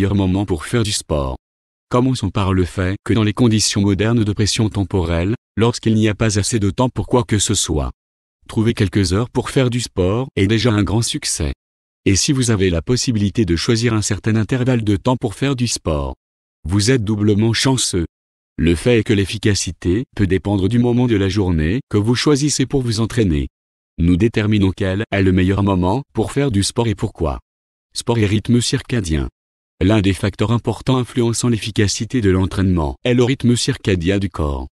meilleur moment pour faire du sport? Commençons par le fait que dans les conditions modernes de pression temporelle, lorsqu'il n'y a pas assez de temps pour quoi que ce soit, trouver quelques heures pour faire du sport est déjà un grand succès. Et si vous avez la possibilité de choisir un certain intervalle de temps pour faire du sport, vous êtes doublement chanceux. Le fait est que l'efficacité peut dépendre du moment de la journée que vous choisissez pour vous entraîner. Nous déterminons quel est le meilleur moment pour faire du sport et pourquoi. Sport et rythme circadien. L'un des facteurs importants influençant l'efficacité de l'entraînement est le rythme circadien du corps.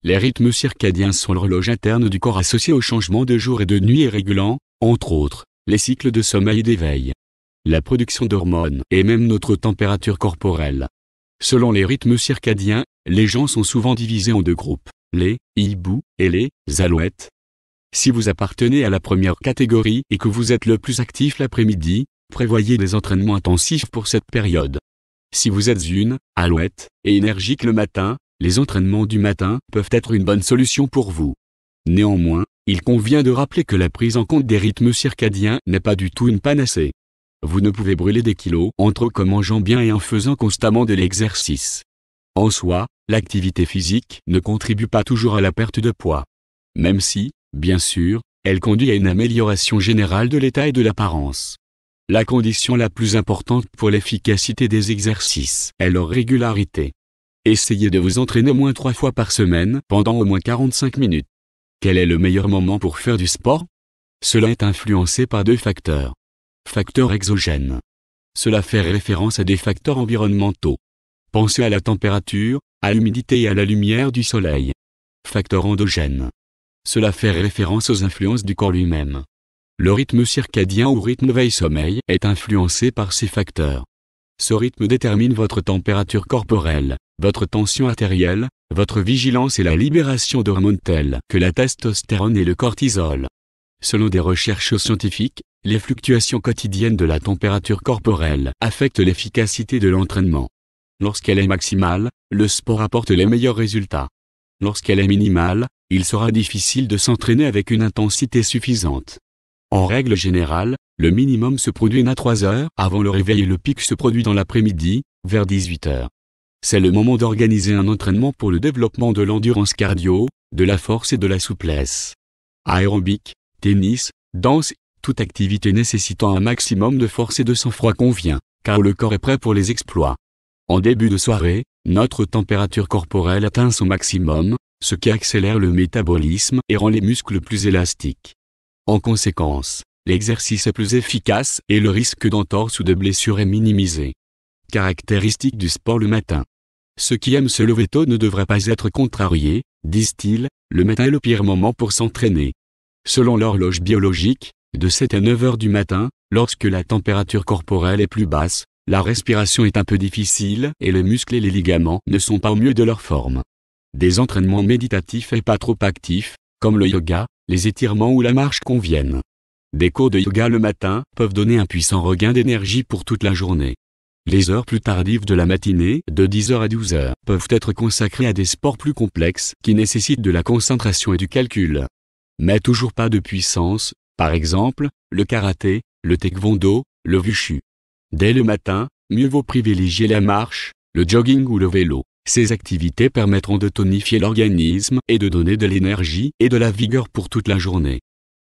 Les rythmes circadiens sont l'horloge interne du corps associée au changement de jour et de nuit et régulant, entre autres, les cycles de sommeil et d'éveil, la production d'hormones et même notre température corporelle. Selon les rythmes circadiens, les gens sont souvent divisés en deux groupes, les hiboux et les alouettes. Si vous appartenez à la première catégorie et que vous êtes le plus actif l'après-midi, prévoyez des entraînements intensifs pour cette période. Si vous êtes une alouette et énergique le matin, les entraînements du matin peuvent être une bonne solution pour vous. Néanmoins, il convient de rappeler que la prise en compte des rythmes circadiens n'est pas du tout une panacée. Vous ne pouvez brûler des kilos en trop qu'en mangeant bien et en faisant constamment de l'exercice. En soi, l'activité physique ne contribue pas toujours à la perte de poids. Même si, bien sûr, elle conduit à une amélioration générale de l'état et de l'apparence. La condition la plus importante pour l'efficacité des exercices est leur régularité. Essayez de vous entraîner au moins 3 fois par semaine pendant au moins 45 minutes. Quel est le meilleur moment pour faire du sport? Cela est influencé par 2 facteurs. Facteurs exogènes. Cela fait référence à des facteurs environnementaux. Pensez à la température, à l'humidité et à la lumière du soleil. Facteurs endogènes. Cela fait référence aux influences du corps lui-même. Le rythme circadien ou rythme veille-sommeil est influencé par ces facteurs. Ce rythme détermine votre température corporelle, votre tension artérielle, votre vigilance et la libération d'hormones telles que la testostérone et le cortisol. Selon des recherches scientifiques, les fluctuations quotidiennes de la température corporelle affectent l'efficacité de l'entraînement. Lorsqu'elle est maximale, le sport apporte les meilleurs résultats. Lorsqu'elle est minimale, il sera difficile de s'entraîner avec une intensité suffisante. En règle générale, le minimum se produit à 3 heures avant le réveil et le pic se produit dans l'après-midi, vers 18 heures. C'est le moment d'organiser un entraînement pour le développement de l'endurance cardio, de la force et de la souplesse. Aérobic, tennis, danse, toute activité nécessitant un maximum de force et de sang-froid convient, car le corps est prêt pour les exploits. En début de soirée, notre température corporelle atteint son maximum, ce qui accélère le métabolisme et rend les muscles plus élastiques. En conséquence, l'exercice est plus efficace et le risque d'entorse ou de blessure est minimisé. Caractéristique du sport le matin. Ceux qui aiment se lever tôt ne devraient pas être contrariés, disent-ils, le matin est le pire moment pour s'entraîner. Selon l'horloge biologique, de 7 à 9 heures du matin, lorsque la température corporelle est plus basse, la respiration est un peu difficile et les muscles et les ligaments ne sont pas au mieux de leur forme. Des entraînements méditatifs et pas trop actifs, comme le yoga, les étirements ou la marche conviennent. Des cours de yoga le matin peuvent donner un puissant regain d'énergie pour toute la journée. Les heures plus tardives de la matinée, de 10h à 12h, peuvent être consacrées à des sports plus complexes qui nécessitent de la concentration et du calcul. Mais toujours pas de puissance, par exemple, le karaté, le taekwondo, le wushu. Dès le matin, mieux vaut privilégier la marche, le jogging ou le vélo. Ces activités permettront de tonifier l'organisme et de donner de l'énergie et de la vigueur pour toute la journée.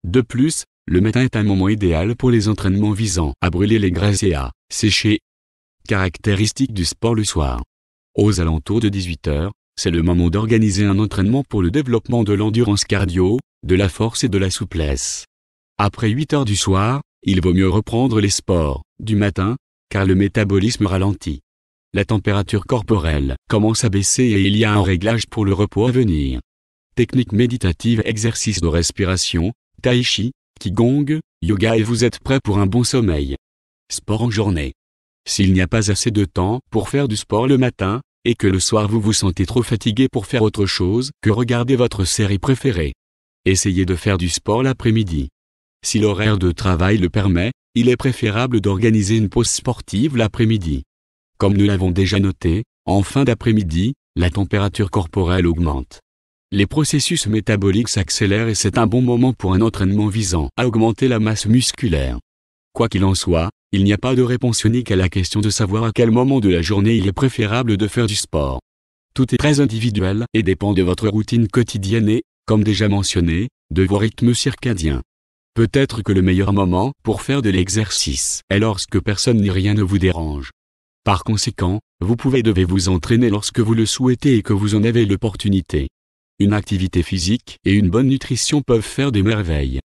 De plus, le matin est un moment idéal pour les entraînements visant à brûler les graisses et à sécher. Caractéristique du sport le soir. Aux alentours de 18 heures, c'est le moment d'organiser un entraînement pour le développement de l'endurance cardio, de la force et de la souplesse. Après 8 heures du soir, il vaut mieux reprendre les sports du matin, car le métabolisme ralentit. La température corporelle commence à baisser et il y a un réglage pour le repos à venir. Technique méditative, exercice de respiration, tai chi, qigong, yoga et vous êtes prêt pour un bon sommeil. Sport en journée. S'il n'y a pas assez de temps pour faire du sport le matin, et que le soir vous vous sentez trop fatigué pour faire autre chose que regarder votre série préférée, essayez de faire du sport l'après-midi. Si l'horaire de travail le permet, il est préférable d'organiser une pause sportive l'après-midi. Comme nous l'avons déjà noté, en fin d'après-midi, la température corporelle augmente. Les processus métaboliques s'accélèrent et c'est un bon moment pour un entraînement visant à augmenter la masse musculaire. Quoi qu'il en soit, Il n'y a pas de réponse unique à la question de savoir à quel moment de la journée il est préférable de faire du sport. Tout est très individuel et dépend de votre routine quotidienne et, comme déjà mentionné, de vos rythmes circadiens. Peut-être que le meilleur moment pour faire de l'exercice est lorsque personne ni rien ne vous dérange. Par conséquent, vous devez vous entraîner lorsque vous le souhaitez et que vous en avez l'opportunité. Une activité physique et une bonne nutrition peuvent faire des merveilles.